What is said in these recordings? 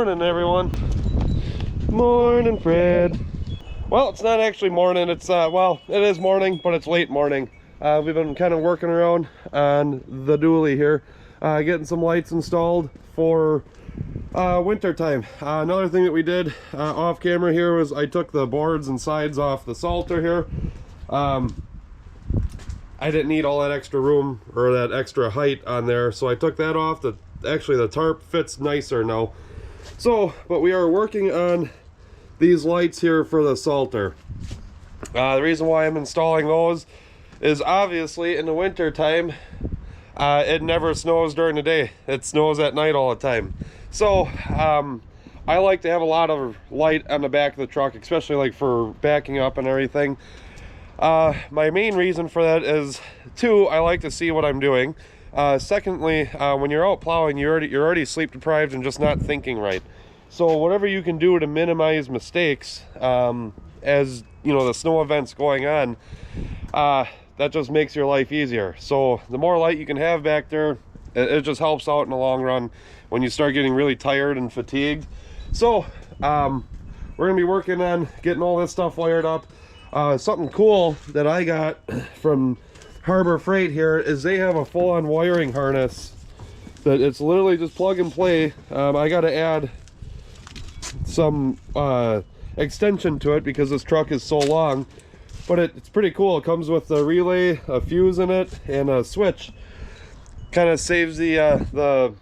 Morning, everyone. Morning, Fred. Well, it's not actually morning. It's well, it is morning, but it's late morning. We've been kind of working around on the dually here, getting some lights installed for winter time. Another thing that we did off camera here was I took the boards and sides off the Salter here. I didn't need all that extra room or that extra height on there, so I took that off. Actually the tarp fits nicer now. So, but we are working on these lights here for the Salter. The reason why I'm installing those is obviously in the winter time it never snows during the day. It snows at night all the time. So I like to have a lot of light on the back of the truck, especially like for backing up and everything. My main reason for that is, two, I like to see what I'm doing. Secondly, when you're out plowing, you're already sleep deprived and just not thinking right. So whatever you can do to minimize mistakes, as you know, the snow events going on, that just makes your life easier. So the more light you can have back there, it just helps out in the long run when you start getting really tired and fatigued. So we're gonna be working on getting all this stuff wired up. Something cool that I got from Harbor Freight here is they have a full-on wiring harness that it's literally just plug and play. I got to add some extension to it because this truck is so long, but it's pretty cool. It comes with a relay, a fuse in it, and a switch. Kind of saves the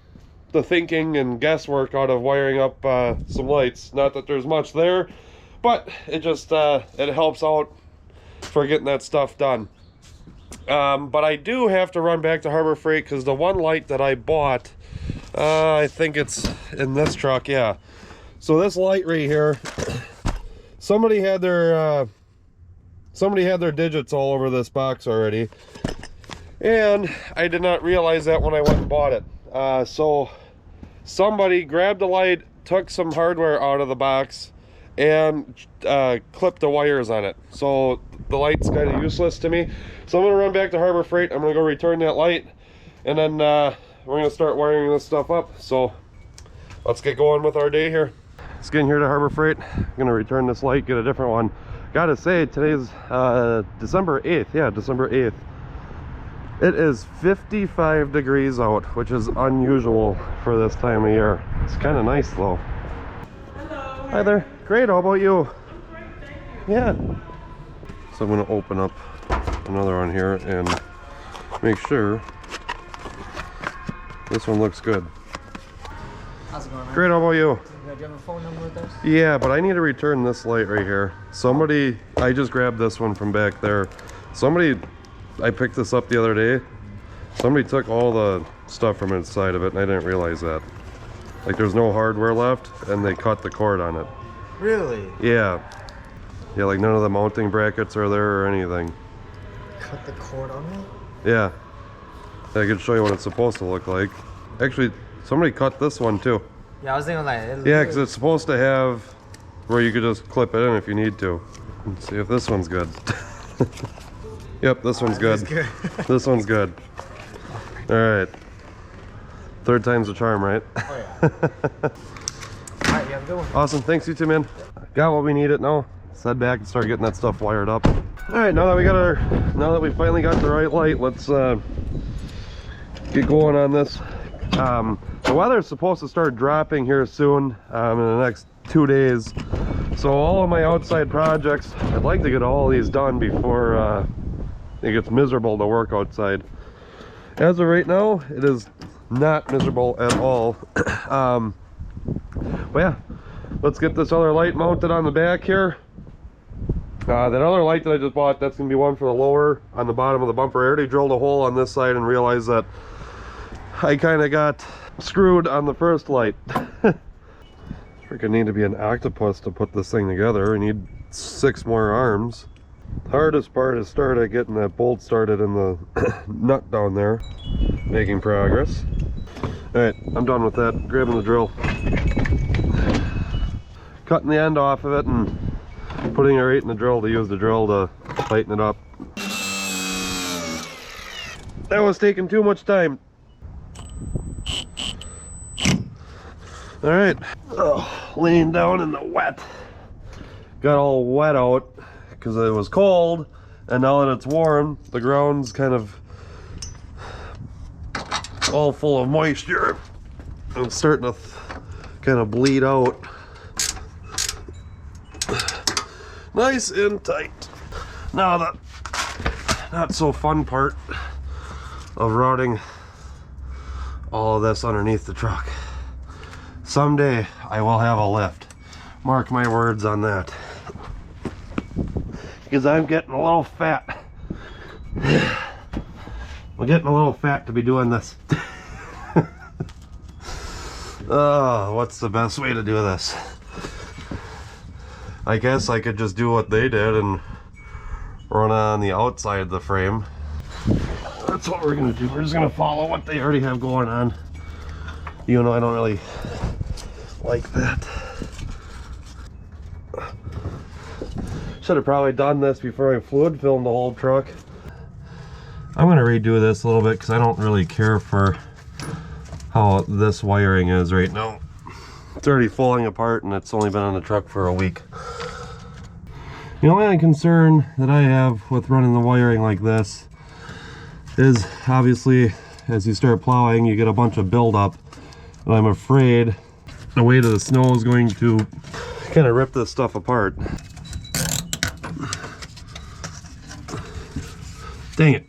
thinking and guesswork out of wiring up some lights. Not that there's much there, but it just it helps out for getting that stuff done. But I do have to run back to Harbor Freight because the one light that I bought, I think it's in this truck, yeah. So this light right here, somebody had their digits all over this box already, and I did not realize that when I went and bought it. So somebody grabbed the light, took some hardware out of the box, and clipped the wires on it. So the light's kind of useless to me. So I'm gonna run back to Harbor Freight. I'm gonna go return that light, and then we're gonna start wiring this stuff up. So let's get going with our day here. Let's get in here to Harbor Freight. I'm gonna return this light, get a different one. Gotta say, today's December 8th. Yeah, December 8th. It is 55 degrees out, which is unusual for this time of year. It's kind of nice though. Hello. Hi there. Great, how about you? I'm great, thank you. Yeah. So I'm going to open up another one here and make sure this one looks good. How's it going, man? Great, how about you? Do you have a phone number with us? Yeah, but I need to return this light right here. Somebody, I just grabbed this one from back there. Somebody, I picked this up the other day. Somebody took all the stuff from inside of it and I didn't realize that. Like there's no hardware left and they cut the cord on it. Really? Yeah. Yeah, like none of the mounting brackets are there or anything. Cut the cord on it? Yeah. I could show you what it's supposed to look like. Actually, somebody cut this one too. Yeah, I was thinking like... Yeah, because it's supposed to have where you could just clip it in if you need to. Let's see if this one's good. Yep, this one's good. This one's good. Alright. Third time's a charm, right? Oh yeah. Alright, you have a good one. Awesome, thanks you too, man. Got what we needed now. Let's head back and start getting that stuff wired up. Alright, now that we finally got the right light, let's get going on this. The weather's supposed to start dropping here soon, in the next 2 days. So all of my outside projects, I'd like to get all these done before it gets miserable to work outside. As of right now, it is not miserable at all. But yeah, let's get this other light mounted on the back here. That other light that I just bought, that's gonna be one for the lower on the bottom of the bumper. I already drilled a hole on this side and realized that I kind of got screwed on the first light. Freaking need to be an octopus to put this thing together. I need 6 more arms. The hardest part is getting that bolt started in the nut down there. Making progress. Alright, I'm done with that. Grabbing the drill. Cutting the end off of it and putting it right in the drill to use the drill to tighten it up. That was taking too much time. All right, Oh, laying down in the wet. Got all wet out because it was cold, and now that it's warm, the ground's kind of all full of moisture. It's starting to kind of bleed out. Nice and tight. Now the not so fun part of routing all of this underneath the truck. Someday I will have a lift. Mark my words on that. Because I'm getting a little fat. I'm getting a little fat to be doing this. Oh, what's the best way to do this? I guess I could just do what they did and run on the outside of the frame. That's what we're gonna do. We're just gonna follow what they already have going on. You know, I don't really like that. Should have probably done this before I fluid filmed the whole truck. I'm gonna redo this a little bit because I don't really care for how this wiring is right now. It's already falling apart and it's only been on the truck for a week. The only concern that I have with running the wiring like this is obviously as you start plowing you get a bunch of buildup, and I'm afraid the weight of the snow is going to kind of rip this stuff apart. Dang it,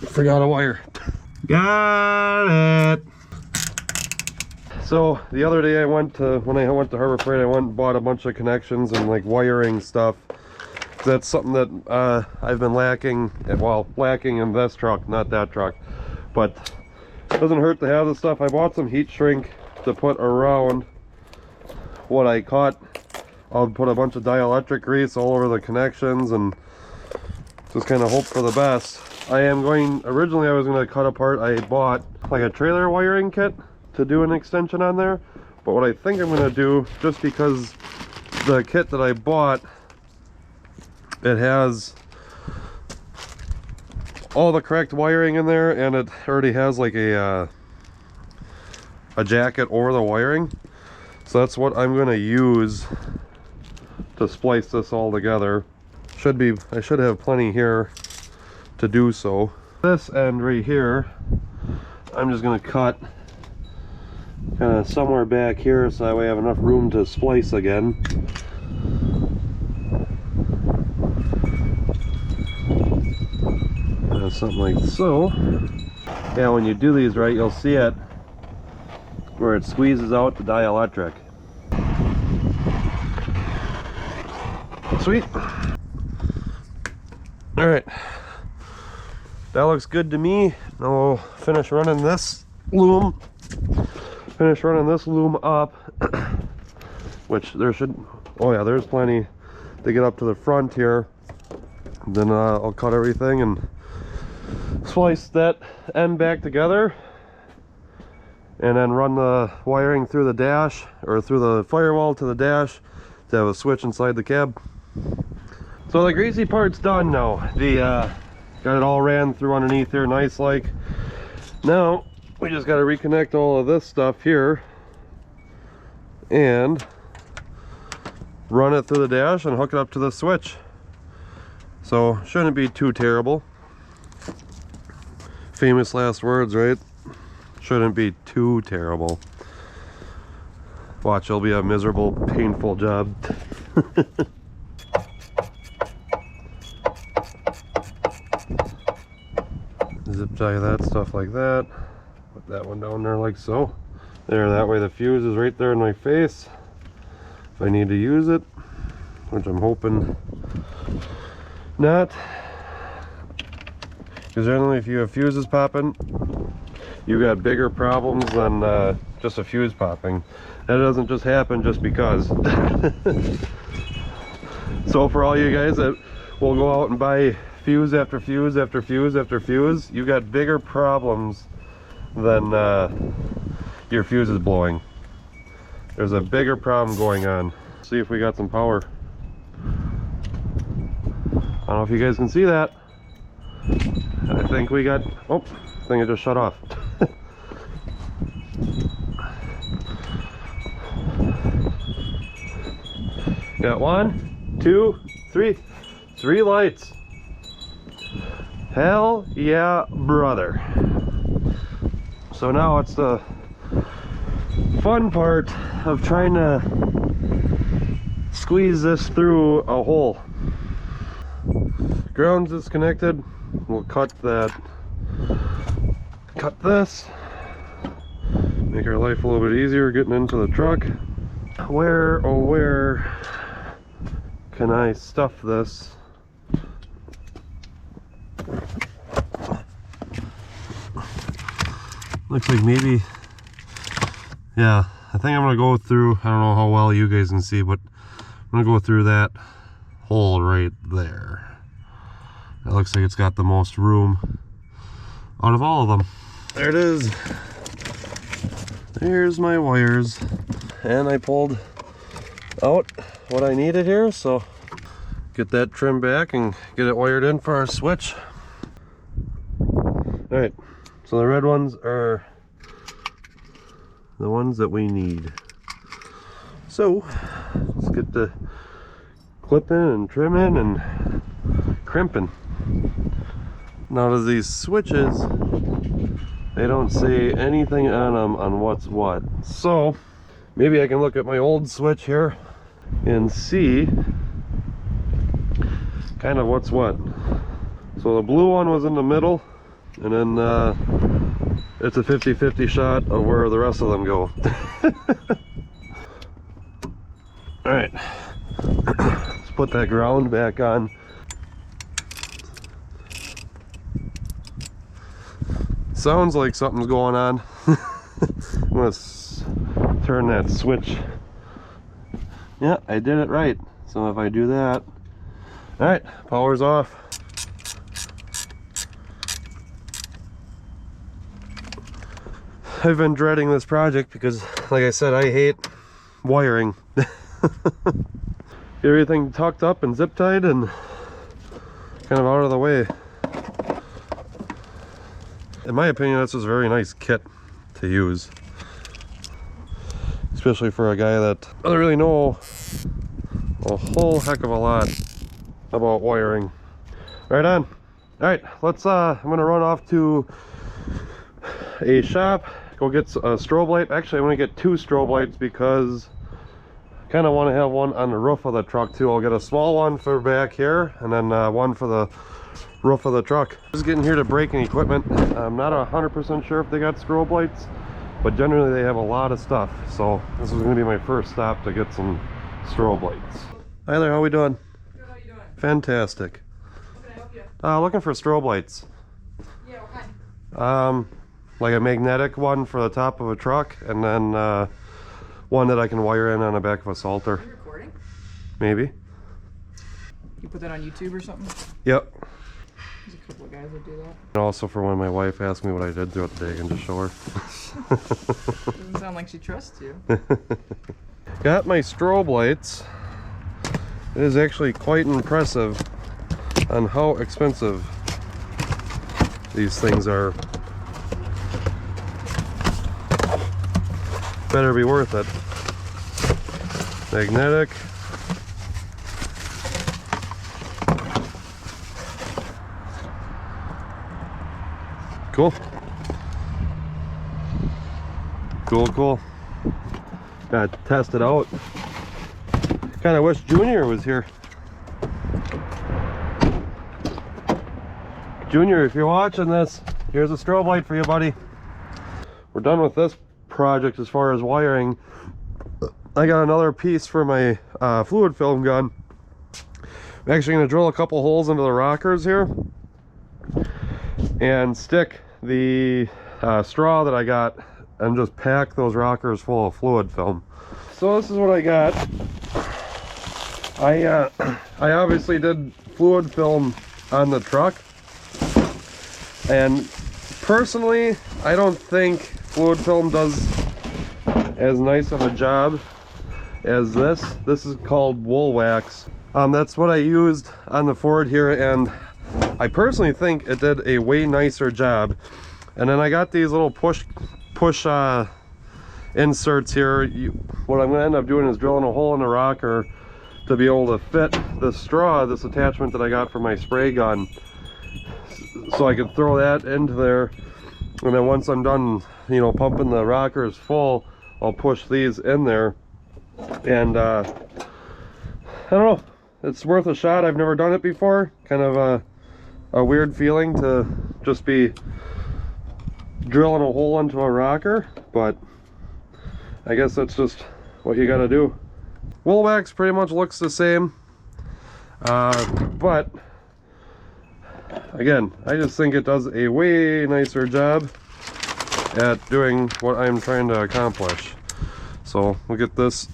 forgot a wire. Got it. So the other day when I went to Harbor Freight, I went and bought a bunch of connections and like wiring stuff. That's something that I've been lacking in this truck, not that truck. But it doesn't hurt to have this stuff. I bought some heat shrink to put around what I cut. I'll put a bunch of dielectric grease all over the connections and just kind of hope for the best. Originally I was going to cut apart, I bought like a trailer wiring kit to do an extension on there. But what I think I'm going to do, just because the kit that I bought, it has all the correct wiring in there, and it already has like a jacket over the wiring. So that's what I'm going to use to splice this all together. I should have plenty here to do so. This end right here, I'm just going to cut kind of somewhere back here so that way I have enough room to splice again. Something like so. Yeah, when you do these right, you'll see it where it squeezes out the dielectric. Sweet. Alright, that looks good to me. Now we'll finish running this loom up, which there's plenty to get up to the front here. Then I'll cut everything and splice that end back together, and then run the wiring through the dash, or through the firewall to the dash, to have a switch inside the cab. So the greasy part's done now. Got it all ran through underneath here nice like. Now we just got to reconnect all of this stuff here and run it through the dash and hook it up to the switch. So shouldn't be too terrible. Famous last words, right? Shouldn't be too terrible. Watch, it'll be a miserable, painful job. Zip tie that stuff like that. Put that one down there like so. There, that way the fuse is right there in my face if I need to use it, which I'm hoping not. Because generally if you have fuses popping, you got bigger problems than just a fuse popping. That doesn't just happen just because. So for all you guys that will go out and buy fuse after fuse after fuse after fuse, you got bigger problems than your fuse is blowing. There's a bigger problem going on. See if we got some power. I don't know if you guys can see that. I think we got, oh, I think it just shut off. Got 1, 2, 3. 3 lights. Hell yeah, brother. So now it's the fun part of trying to squeeze this through a hole. Ground's disconnected. We'll cut this. Make our life a little bit easier getting into the truck. Where, oh where can I stuff this? Looks like maybe, yeah, I think I'm gonna go through, I don't know how well you guys can see, but I'm gonna go through that hole right there. That looks like it's got the most room out of all of them. There it is. There's my wires. And I pulled out what I needed here, so get that trimmed back and get it wired in for our switch. Alright, so the red ones are the ones that we need. So let's get the clipping and trimming and crimping. Now to these switches, they don't say anything on them on what's what. So maybe I can look at my old switch here and see kind of what's what. So the blue one was in the middle, and then it's a 50-50 shot of where the rest of them go. All right, let's put that ground back on. Sounds like something's going on. I'm gonna turn that switch. Yeah, I did it right. So if I do that, all right, power's off. I've been dreading this project because, like I said, I hate wiring. Get everything tucked up and zip tied and kind of out of the way. In my opinion, this is a very nice kit to use, especially for a guy that doesn't really know a whole heck of a lot about wiring. Right on. All right, let's I'm gonna run off to a shop, go get a strobe light. Actually, I'm gonna get 2 strobe lights because I kind of want to have one on the roof of the truck too. I'll get a small one for back here and then one for the roof of the truck. Just getting here to breaking equipment. I'm not 100% sure if they got strobe lights, but generally they have a lot of stuff. So this is going to be my first stop to get some strobe lights. Hi there, how we doing? Good, how you doing? Fantastic. How can I help you? Looking for strobe lights. Yeah, what kind? Like a magnetic one for the top of a truck, and then one that I can wire in on the back of a Salter. Are you recording? Maybe. You put that on YouTube or something? Yep. There's a couple of guys that do that. And also for when my wife asks me what I did throughout the day, I can just show her. Doesn't sound like she trusts you. Got my strobe lights. It is actually quite impressive on how expensive these things are. Better be worth it. Magnetic. Cool. Cool. Gotta test it out. Kind of wish Junior was here. Junior, if you're watching this, here's a strobe light for you, buddy. We're done with this project as far as wiring. I got another piece for my fluid film gun. I'm actually going to drill a couple holes into the rockers here and stick the straw that I got and just pack those rockers full of fluid film. So this is what I got. I obviously did fluid film on the truck, and personally I don't think fluid film does as nice of a job as this. This is called wool wax. That's what I used on the Ford here, and I personally think it did a way nicer job. And then I got these little push inserts here. What I'm going to end up doing is drilling a hole in the rocker, to be able to fit this straw, this attachment that I got for my spray gun, so I could throw that into there, and then once I'm done, you know, pumping the rockers full, I'll push these in there. And I don't know, it's worth a shot. I've never done it before. Kind of a weird feeling to just be drilling a hole into a rocker, but I guess that's just what you gotta do. Wool wax pretty much looks the same, but again, I just think it does a way nicer job at doing what I'm trying to accomplish. So we'll get this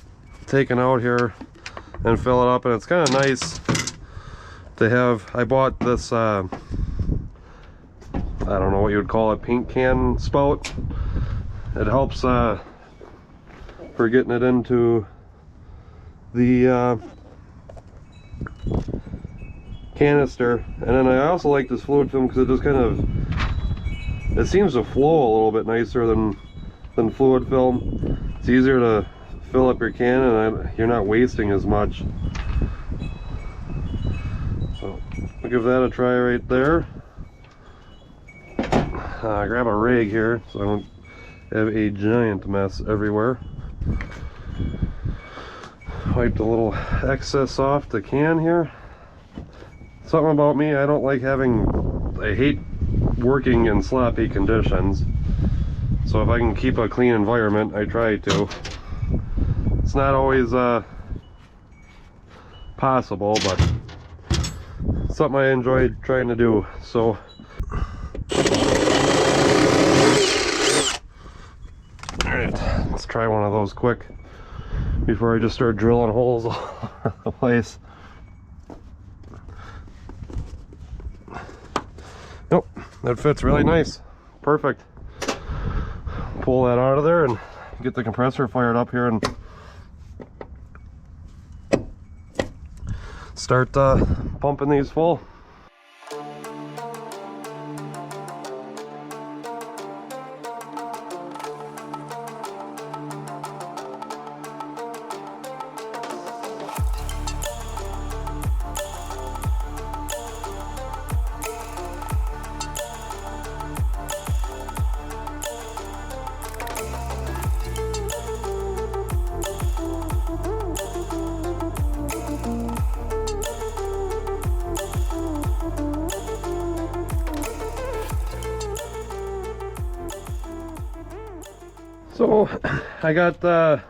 taken out here and fill it up, and it's kind of nice to have. I bought this I don't know what you would call it, paint can spout. It helps for getting it into the canister. And then I also like this fluid film because it just kind of, it seems to flow a little bit nicer than fluid film. It's easier to fill up your can, and you're not wasting as much. So I'll give that a try right there. Grab a rag here so I don't have a giant mess everywhere. Wipe the little excess off the can here. Something about me, I don't like I hate working in sloppy conditions. So if I can keep a clean environment, I try to. It's not always possible, but it's something I enjoy trying to do. So alright, let's try one of those quick before I just start drilling holes all over the place. Nope, that fits really nice. Perfect. Pull that out of there and get the compressor fired up here and start pumping these full. So I got the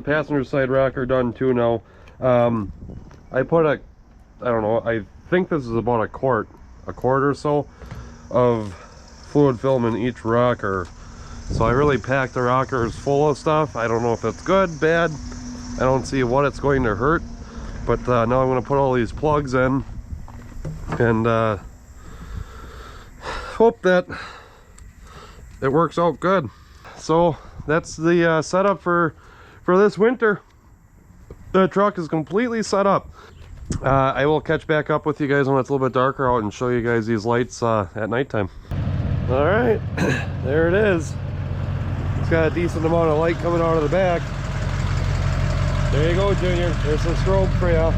passenger side rocker done too now. I put I don't know, I think this is about a quart or so of fluid film in each rocker. So I really packed the rockers full of stuff. I don't know if it's good, bad. I don't see what it's going to hurt. But now I'm going to put all these plugs in and hope that it works out good. So that's the setup for this winter. The truck is completely set up. I will catch back up with you guys when it's a little bit darker out and show you guys these lights at nighttime. All right, there it is. It's got a decent amount of light coming out of the back. There you go, Junior. There's some strobe for you.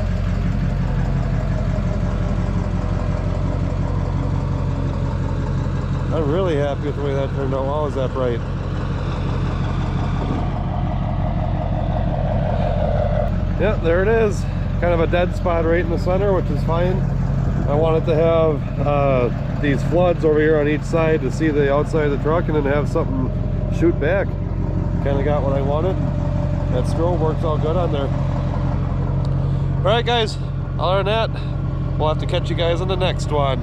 I'm really happy with the way that turned out. Wow, is that bright? Yeah, there it is. Kind of a dead spot right in the center, which is fine. I wanted to have these floods over here on each side to see the outside of the truck and then have something shoot back. Kind of got what I wanted. That strobe works all good on there. All right, guys. Other than that, we'll have to catch you guys on the next one.